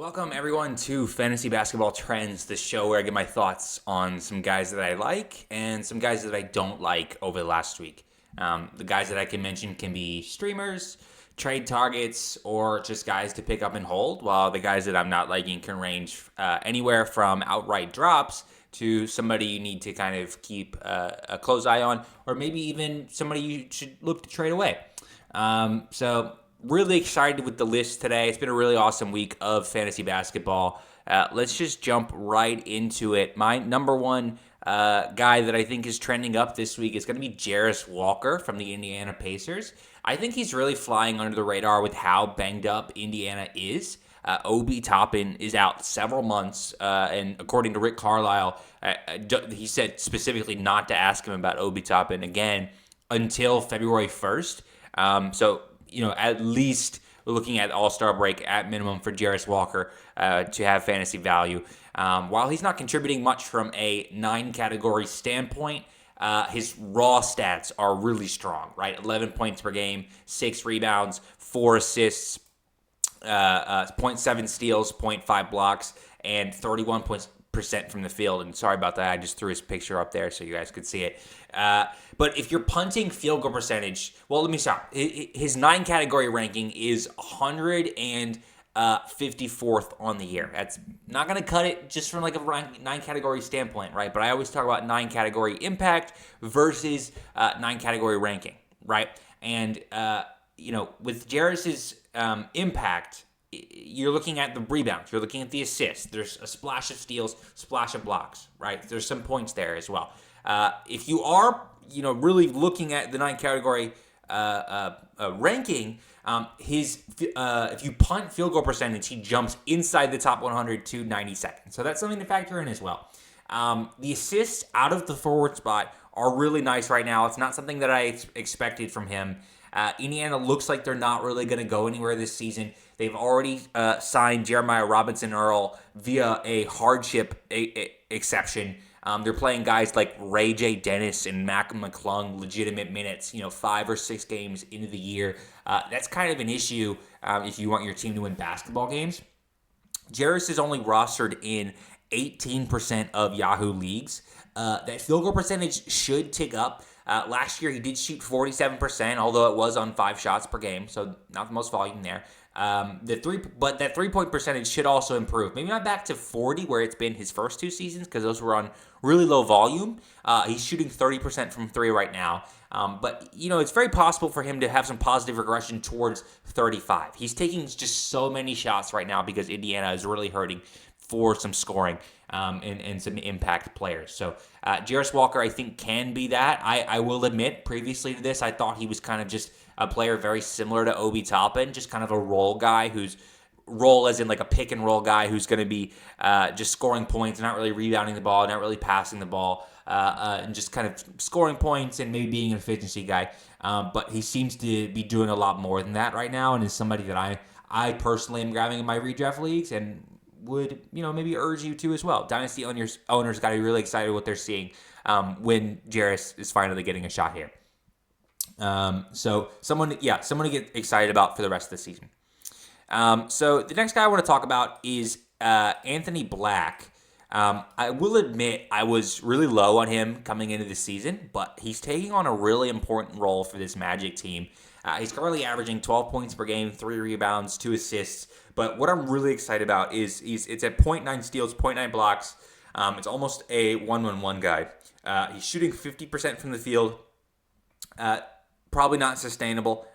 Welcome, everyone, to Fantasy Basketball Trends, the show where I get my thoughts on some guys that I like and some guys that I don't like over the last week. The guys that I can mention can be streamers, trade targets, or just guys to pick up and hold, while the guys that I'm not liking can range anywhere from outright drops to somebody you need to kind of keep a close eye on, or maybe even somebody you should look to trade away. Really excited with the list today. It's been a really awesome week of fantasy basketball. Let's just jump right into it. My number one guy that I think is trending up this week is going to be Jarace Walker from the Indiana Pacers. I think he's really flying under the radar with how banged up Indiana is. Obi Toppin is out several months, and according to Rick Carlisle, he said specifically not to ask him about Obi Toppin again until February 1st. At least we're looking at All-Star break at minimum for Jarace Walker to have fantasy value. While he's not contributing much from a 9-category standpoint, his raw stats are really strong, right? 11 points per game, 6 rebounds, 4 assists, 0.7 steals, 0.5 blocks, and 31% from the field. And sorry about that, I just threw his picture up there so you guys could see it. But if you're punting field goal percentage, well, let me stop. His 9-category ranking is 154th on the year. That's not going to cut it just from like a 9-category standpoint, right? But I always talk about 9-category impact versus 9-category ranking, right? And, with Jarace's impact, you're looking at the rebounds. You're looking at the assists. There's a splash of steals, splash of blocks, right? There's some points there as well. If you are, really looking at the 9-category ranking, if you punt field goal percentage, he jumps inside the top 100 to 92nd. So that's something to factor in as well. The assists out of the forward spot are really nice right now. It's not something that I expected from him. Indiana looks like they're not really going to go anywhere this season. They've already signed Jeremiah Robinson-Earl via a hardship exception. They're playing guys like Ray J. Dennis and Mac McClung legitimate minutes, 5 or 6 games into the year. That's kind of an issue if you want your team to win basketball games. Jarace is only rostered in 18% of Yahoo leagues. That field goal percentage should tick up. Last year, he did shoot 47%, although it was on 5 shots per game, so not the most volume there. But that 3-point percentage should also improve. Maybe not back to 40, where it's been his first 2 seasons, because those were on really low volume. He's shooting 30% from 3 right now. But it's very possible for him to have some positive regression towards 35. He's taking just so many shots right now because Indiana is really hurting for some scoring and some impact players. So Jarace Walker, I think, can be that. I will admit, previously to this, I thought he was kind of just a player very similar to Obi Toppin, just kind of a role guy who's role as in like a pick and roll guy who's going to be just scoring points, not really rebounding the ball, not really passing the ball, and just kind of scoring points and maybe being an efficiency guy. But he seems to be doing a lot more than that right now, and is somebody that I personally am grabbing in my redraft leagues and would maybe urge you to as well. Dynasty owners got to be really excited what they're seeing when Jarace is finally getting a shot here. So someone to get excited about for the rest of the season. So the next guy I want to talk about is Anthony Black. I will admit I was really low on him coming into the season, but he's taking on a really important role for this Magic team. He's currently averaging 12 points per game, 3 rebounds, 2 assists. But what I'm really excited about is it's at 0.9 steals, 0.9 blocks. It's almost a 1-1-1 guy. He's shooting 50% from the field. Probably not sustainable.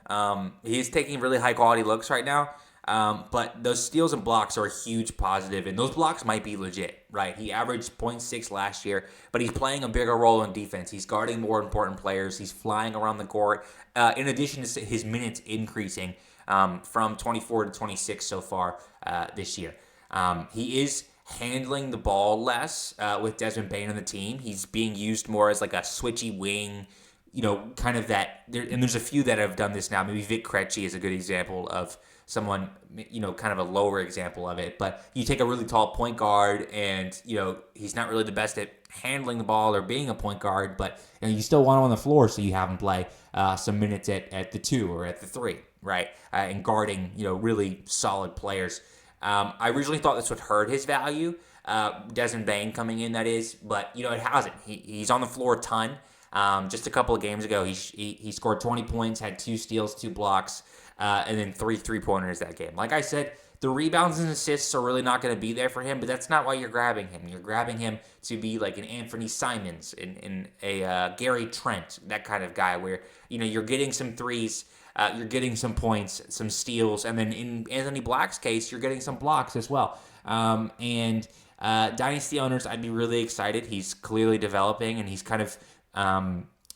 He's taking really high quality looks right now. But those steals and blocks are a huge positive, and those blocks might be legit, right? He averaged 0.6 last year, but he's playing a bigger role in defense. He's guarding more important players. He's flying around the court. In addition to his minutes increasing from 24 to 26 so far this year. He is handling the ball less with Desmond Bane on the team. He's being used more as like a switchy wing, kind of that. And there's a few that have done this now. Maybe Vic Krejci is a good example of someone, kind of a lower example of it. But you take a really tall point guard and, he's not really the best at handling the ball or being a point guard, but you still want him on the floor, so you have him play some minutes at the 2 or at the 3, right? And guarding, really solid players. I originally thought this would hurt his value, Desmond Bain coming in, that is, but it hasn't. He's on the floor a ton. Just a couple of games ago, he scored 20 points, had 2 steals, 2 blocks, and then 3 3-pointers that game. Like I said, the rebounds and assists are really not going to be there for him, but that's not why you're grabbing him. You're grabbing him to be like an Anthony Simons, in a Gary Trent, that kind of guy where you're getting some threes, you're getting some points, some steals, and then in Anthony Black's case, you're getting some blocks as well. And Dynasty owners, I'd be really excited. He's clearly developing, and he's kind of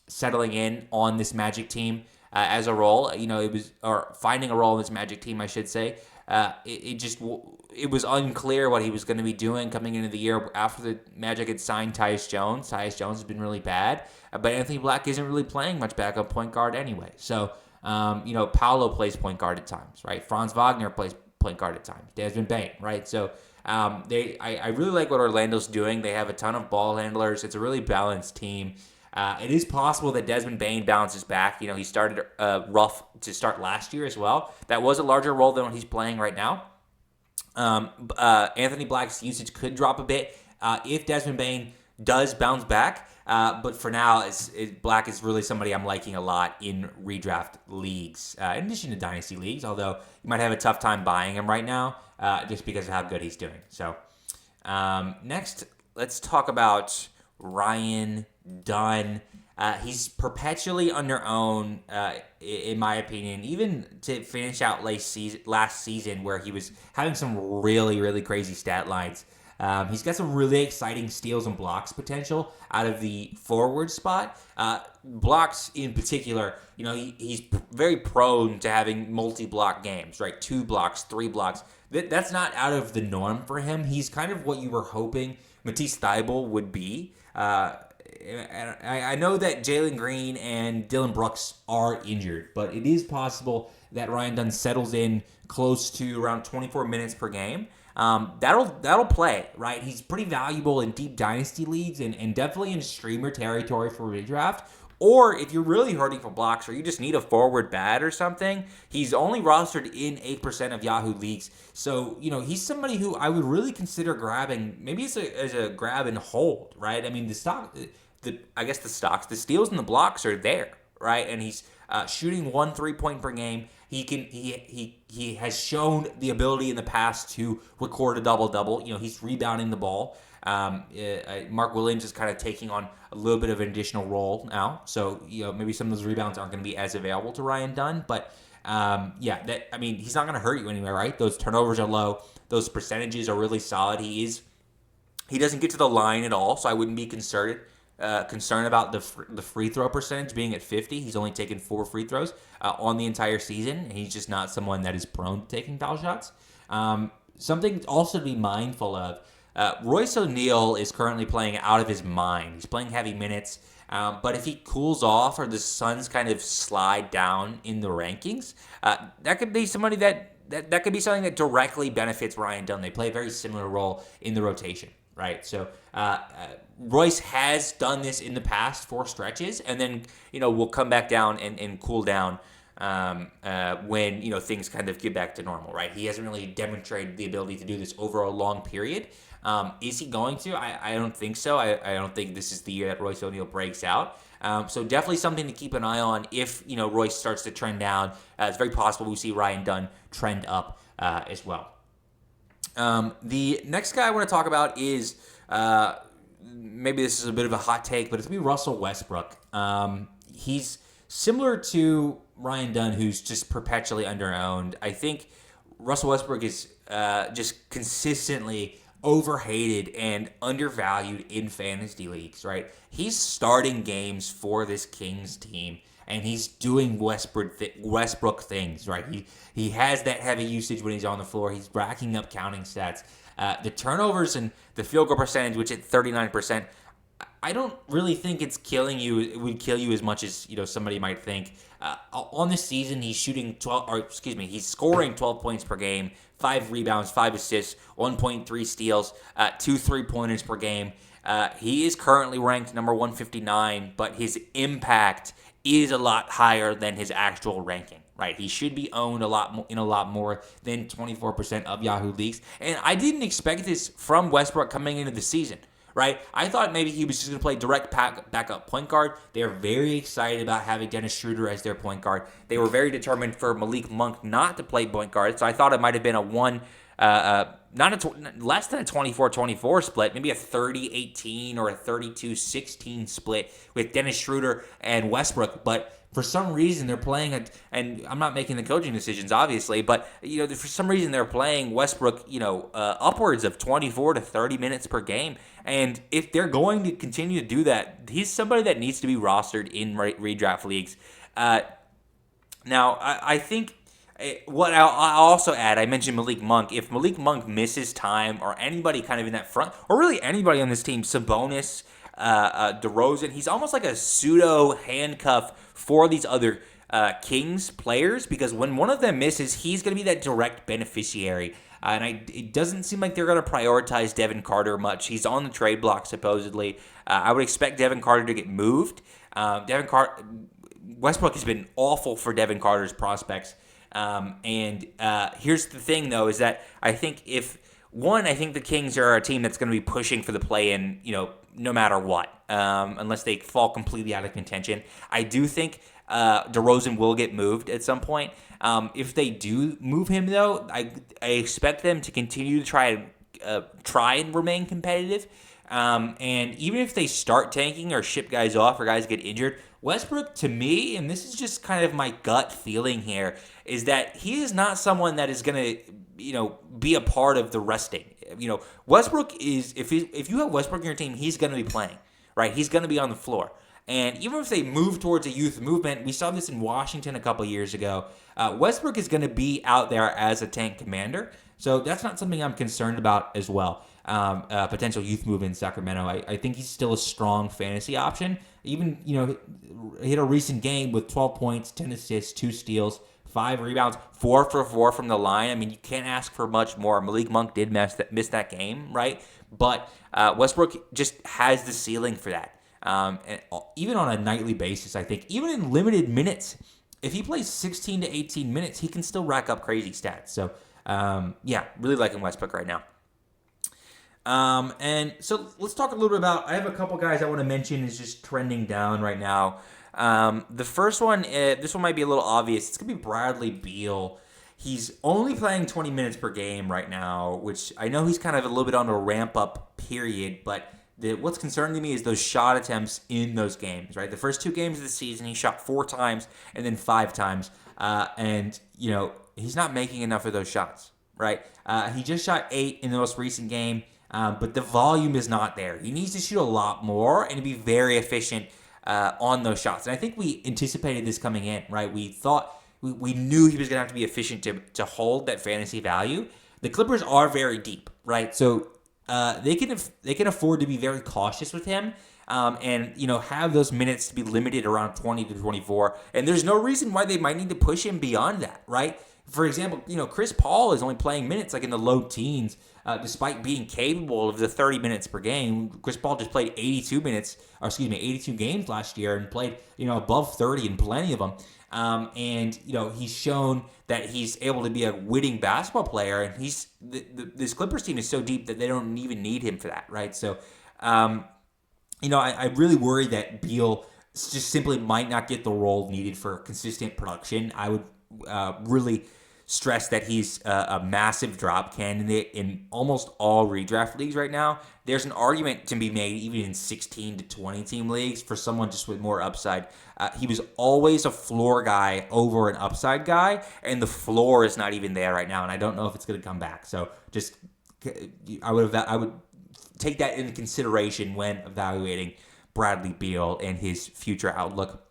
settling in on this Magic team as a role. Or finding a role in this Magic team, I should say. It was unclear what he was going to be doing coming into the year after the Magic had signed Tyus Jones. Tyus Jones has been really bad, but Anthony Black isn't really playing much backup point guard anyway. So, Paolo plays point guard at times, right? Franz Wagner plays point guard at times. Desmond Bain, right? So, I really like what Orlando's doing. They have a ton of ball handlers. It's a really balanced team. It is possible that Desmond Bain bounces back. He started rough to start last year as well. That was a larger role than what he's playing right now. Anthony Black's usage could drop a bit if Desmond Bain does bounce back. But for now, Black is really somebody I'm liking a lot in redraft leagues, in addition to dynasty leagues, although you might have a tough time buying him right now just because of how good he's doing. So next, let's talk about Ryan Dunn. He's perpetually under-owned, in my opinion, even to finish out last season where he was having some really, really crazy stat lines. He's got some really exciting steals and blocks potential out of the forward spot. Blocks in particular, he's very prone to having multi-block games, right? 2 blocks, 3 blocks. That's not out of the norm for him. He's kind of what you were hoping Matisse Thybulle would be. I know that Jalen Green and Dylan Brooks are injured, but it is possible that Ryan Dunn settles in close to around 24 minutes per game. That'll play, right? He's pretty valuable in deep dynasty leagues and definitely in streamer territory for redraft. Or if you're really hurting for blocks or you just need a forward bat or something, he's only rostered in 8% of Yahoo leagues. So, he's somebody who I would really consider grabbing, maybe as a grab and hold, right? I mean, the steals and the blocks are there, right? And he's shooting 1 3-point per game. He has shown the ability in the past to record a double-double. He's rebounding the ball. Mark Williams is kind of taking on a little bit of an additional role now. So, maybe some of those rebounds aren't going to be as available to Ryan Dunn. But, he's not going to hurt you anyway, right? Those turnovers are low. Those percentages are really solid. He doesn't get to the line at all, so I wouldn't be concerned about the free throw percentage being at 50. He's only taken 4 free throws on the entire season, and he's just not someone that is prone to taking foul shots. Something also to be mindful of, Royce O'Neal is currently playing out of his mind. He's playing heavy minutes, but if he cools off or the Suns kind of slide down in the rankings, that could be somebody that could be something that directly benefits Ryan Dunn. They play a very similar role in the rotation, right? So Royce has done this in the past for stretches, and then will come back down and cool down when things kind of get back to normal, right? He hasn't really demonstrated the ability to do this over a long period. Is he going to? I don't think so. I don't think this is the year that Royce O'Neal breaks out. So definitely something to keep an eye on. If Royce starts to trend down, it's very possible we see Ryan Dunn trend up as well. The next guy I want to talk about is maybe this is a bit of a hot take, but it's going to be Russell Westbrook. He's similar to Ryan Dunn, who's just perpetually underowned. I think Russell Westbrook is just consistently overhated and undervalued in fantasy leagues, right? He's starting games for this Kings team, and he's doing Westbrook things, right? He has that heavy usage when he's on the floor. He's racking up counting stats. The turnovers and the field goal percentage, which at 39%, I don't really think it's killing you. It would kill you as much as somebody might think. On this season, he's he's scoring 12 points per game, 5 rebounds, 5 assists, 1.3 steals, 2 3-pointers per game. He is currently ranked number 159, but his impact is a lot higher than his actual ranking, right? He should be owned in a lot more than 24% of Yahoo leagues. And I didn't expect this from Westbrook coming into the season, right? I thought maybe he was just going to play direct backup point guard. They're very excited about having Dennis Schroeder as their point guard. They were very determined for Malik Monk not to play point guard, so I thought it might have been a less than a 24-24 split, maybe a 30-18 or a 32-16 split with Dennis Schroeder and Westbrook. But for some reason, they're playing and I'm not making the coaching decisions, obviously, but for some reason they're playing Westbrook, upwards of 24 to 30 minutes per game. And if they're going to continue to do that, he's somebody that needs to be rostered in redraft leagues. Now, I think what I'll also add, I mentioned Malik Monk. If Malik Monk misses time, or anybody kind of in that front, or really anybody on this team, Sabonis, DeRozan, he's almost like a pseudo handcuff for these other Kings players, because when one of them misses, he's going to be that direct beneficiary. It doesn't seem like they're going to prioritize Devin Carter much. He's on the trade block, supposedly. I would expect Devin Carter to get moved. Westbrook has been awful for Devin Carter's prospects. Here's the thing, though, is that I think the Kings are a team that's going to be pushing for the play-in, no matter what, unless they fall completely out of contention. I do think DeRozan will get moved at some point. If they do move him, though, I expect them to continue to try and remain competitive. And even if they start tanking or ship guys off or guys get injured, Westbrook, to me, and this is just kind of my gut feeling here, is that he is not someone that is going to, be a part of the resting. Westbrook is, if you have Westbrook in your team, he's going to be playing, right? He's going to be on the floor. And even if they move towards a youth movement, we saw this in Washington a couple years ago, Westbrook is going to be out there as a tank commander. So that's not something I'm concerned about as well. Potential youth move in Sacramento. I think he's still a strong fantasy option. Even, hit a recent game with 12 points, 10 assists, 2 steals, 5 rebounds, 4 for 4 from the line. I mean, you can't ask for much more. Malik Monk did miss that game, right? But Westbrook just has the ceiling for that. And even on a nightly basis, I think, even in limited minutes, if he plays 16 to 18 minutes, he can still rack up crazy stats. So, really liking Westbrook right now. And so let's talk a little bit about, I have a couple guys I want to mention is just trending down right now. The first one, this one might be a little obvious. It's going to be Bradley Beal. He's only playing 20 minutes per game right now, which I know he's kind of a little bit on a ramp-up period, but what's concerning me is those shot attempts in those games, right? The first 2 games of the season, he shot 4 times and then 5 times. He's not making enough of those shots, right? He just shot 8 in the most recent game, but the volume is not there. He needs to shoot a lot more and to be very efficient on those shots. And I think we anticipated this coming in, right? We thought, we knew he was going to have to be efficient to hold that fantasy value. The Clippers are very deep, right? So they can afford to be very cautious with him, and have those minutes to be limited around 20 to 24. And there's no reason why they might need to push him beyond that, right? For example, Chris Paul is only playing minutes like in the low teens, despite being capable of the 30 minutes per game. Chris Paul just played 82 games last year and played above 30 in plenty of them. He's shown that he's able to be a winning basketball player, and this Clippers team is so deep that they don't even need him for that, right? So, I really worry that Beal just simply might not get the role needed for consistent production. I would really stress that he's a massive drop candidate in almost all redraft leagues right now. There's an argument to be made even in 16 to 20 team leagues for someone just with more upside. He was always a floor guy over an upside guy, and the floor is not even there right now, and I don't know if it's going to come back. So just I would take that into consideration when evaluating Bradley Beal and his future outlook.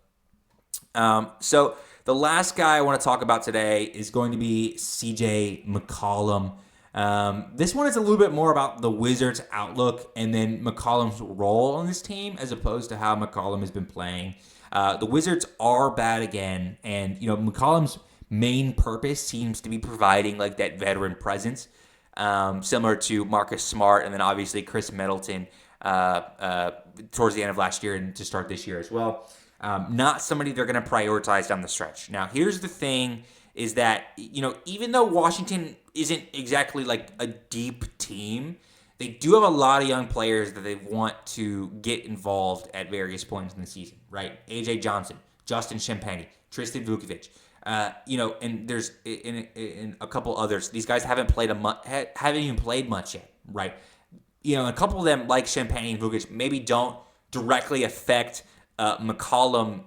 So the last guy I want to talk about today is going to be CJ McCollum. This one is a little bit more about the Wizards' outlook and then McCollum's role on this team as opposed to how McCollum has been playing. The Wizards are bad again, and McCollum's main purpose seems to be providing like that veteran presence, similar to Marcus Smart and then obviously Chris Middleton towards the end of last year and to start this year as well. Not somebody they're going to prioritize down the stretch. Now, here's the thing is that, even though Washington isn't exactly like a deep team, they do have a lot of young players that they want to get involved at various points in the season, right? A.J. Johnson, Justin Champagnie, Tristan Vukovic, and there's in a couple others. These guys haven't even played much yet, right? A couple of them like Champagnie and Vukovic maybe don't directly affect McCollum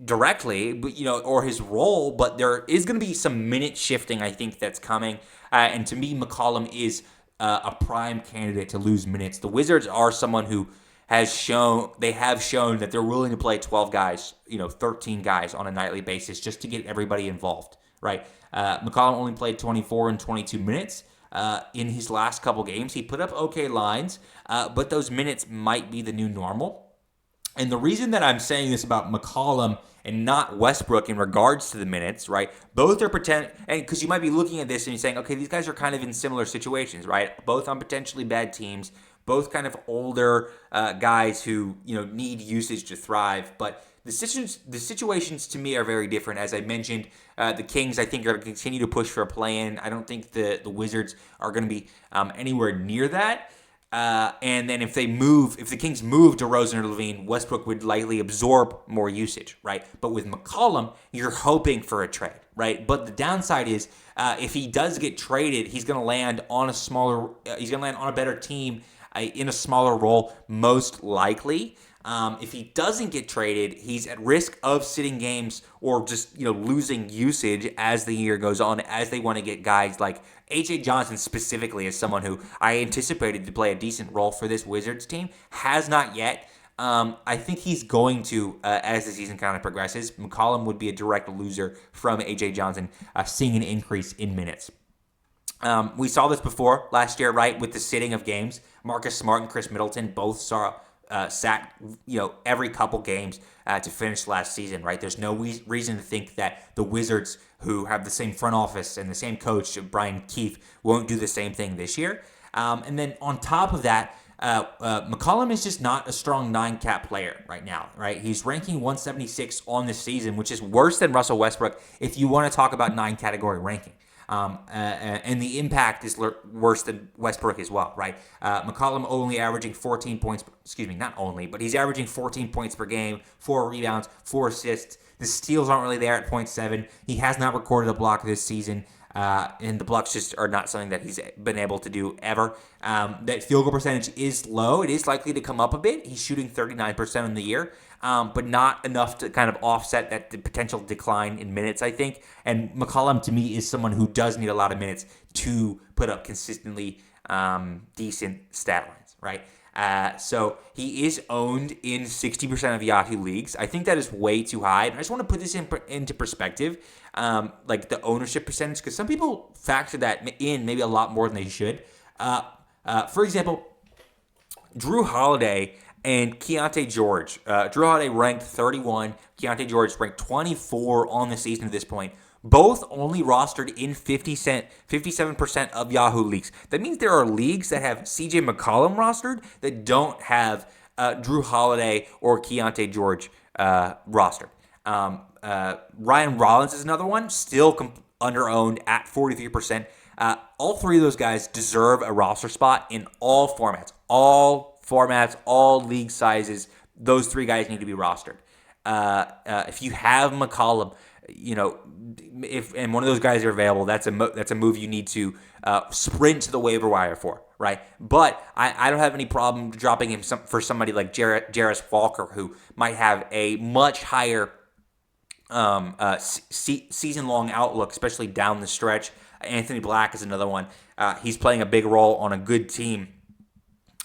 directly, but or his role, but there is going to be some minute shifting, I think, that's coming. And to me, McCollum is a prime candidate to lose minutes. The Wizards are someone who have shown that they're willing to play 12 guys, 13 guys on a nightly basis just to get everybody involved, right? McCollum only played 24 and 22 minutes in his last couple games. He put up okay lines, but those minutes might be the new normal. And the reason that I'm saying this about McCollum and not Westbrook in regards to the minutes, right? Both are and because you might be looking at this and you're saying, okay, these guys are kind of in similar situations, right? Both on potentially bad teams, both kind of older guys who need usage to thrive. But the situations to me are very different. As I mentioned, the Kings I think are going to continue to push for a play-in. I don't think the Wizards are going to be anywhere near that. And then if the Kings move DeRozan or Levine, Westbrook would likely absorb more usage, right? But with McCollum, you're hoping for a trade, right? But the downside is, if he does get traded, he's going to land on a better team in a smaller role, most likely. If he doesn't get traded, he's at risk of sitting games or just losing usage as the year goes on, as they want to get guys like A.J. Johnson specifically as someone who I anticipated to play a decent role for this Wizards team, has not yet. I think he's going to as the season kind of progresses. McCollum would be a direct loser from A.J. Johnson seeing an increase in minutes. We saw this before last year, right, with the sitting of games. Marcus Smart and Chris Middleton both sat every couple games to finish last season, right? There's no reason to think that the Wizards, who have the same front office and the same coach, Brian Keefe, won't do the same thing this year. And then on top of that, McCollum is just not a strong 9-cap player right now, right? He's ranking 176 on this season, which is worse than Russell Westbrook if you want to talk about 9-category ranking. And the impact is worse than Westbrook as well, right? McCollum only averaging 14 points, not only, but he's averaging 14 points per game, 4 rebounds, 4 assists. The steals aren't really there at 0.7. He has not recorded a block this season, and the blocks just are not something that he's been able to do ever. That field goal percentage is low. It is likely to come up a bit. He's shooting 39% in the year. But not enough to kind of offset that potential decline in minutes, I think. And McCollum, to me, is someone who does need a lot of minutes to put up consistently decent stat lines, right? So he is owned in 60% of Yahoo leagues. I think that is way too high. And I just want to put this into perspective, like the ownership percentage, because some people factor that in maybe a lot more than they should. For example, Drew Holiday and Keontae George. Drew Holiday ranked 31. Keontae George ranked 24 on the season at this point. Both only rostered in 57% of Yahoo leagues. That means there are leagues that have CJ McCollum rostered that don't have Drew Holiday or Keontae George rostered. Ryan Rollins is another one, still under-owned at 43%. All three of those guys deserve a roster spot in all formats. All league sizes, those three guys need to be rostered. If you have McCollum, if one of those guys are available, that's a move you need to sprint to the waiver wire for, right? But I don't have any problem dropping him for somebody like Jarace Walker, who might have a much higher season-long outlook, especially down the stretch. Anthony Black is another one. He's playing a big role on a good team.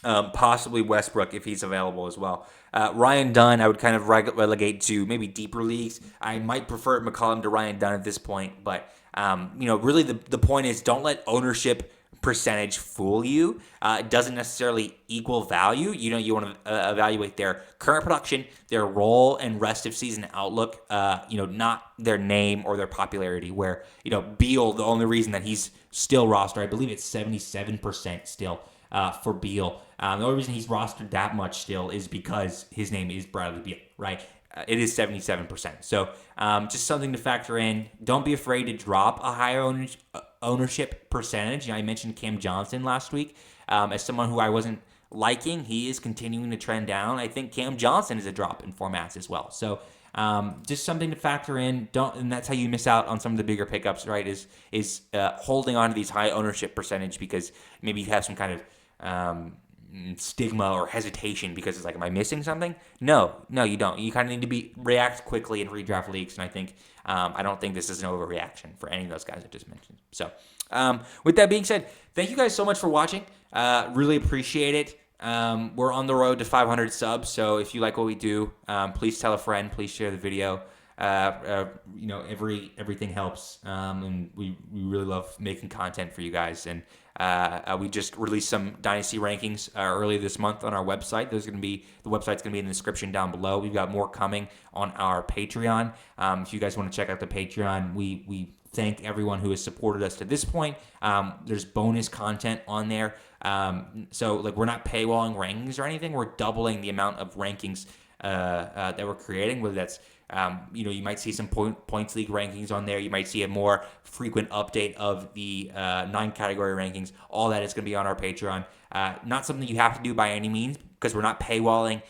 Possibly Westbrook if he's available as well. Ryan Dunn, I would kind of relegate to maybe deeper leagues. I might prefer McCollum to Ryan Dunn at this point, but really the point is don't let ownership percentage fool you. It doesn't necessarily equal value. You want to evaluate their current production, their role and rest of season outlook. Not their name or their popularity. Where Beal, the only reason that he's still rostered, I believe it's 77% still. For Beal. The only reason he's rostered that much still is because his name is Bradley Beal, right? it is 77%. So just something to factor in. Don't be afraid to drop a higher ownership percentage. I mentioned Cam Johnson last week as someone who I wasn't liking. He is continuing to trend down. I think Cam Johnson is a drop in formats as well. So just something to factor in. And that's how you miss out on some of the bigger pickups, right? Is holding on to these high ownership percentage because maybe you have some kind of stigma or hesitation because it's like, am I missing something? No, you don't. You kind of need to react quickly in redraft leagues, and I don't think this is an overreaction for any of those guys I just mentioned. So, with that being said, thank you guys so much for watching. Really appreciate it. We're on the road to 500 subs, so if you like what we do, please tell a friend. Please share the video. Everything helps, and we really love making content for you guys. And we just released some dynasty rankings earlier this month on our website. The website's gonna be in the description down below. We've got more coming on our Patreon. If you guys want to check out the Patreon, we thank everyone who has supported us to this point. There's bonus content on there. So like, we're not paywalling rankings or anything. We're doubling the amount of rankings that we're creating, whether that's you might see some points league rankings on there. You might see a more frequent update of the 9 category rankings. All that is going to be on our Patreon. Not something you have to do by any means, because we're not paywalling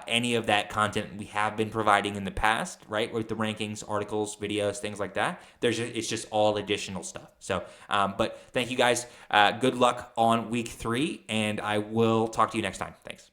any of that content we have been providing in the past, right? With the rankings, articles, videos, things like that. It's just all additional stuff. So, but thank you guys. Good luck on week 3, and I will talk to you next time. Thanks.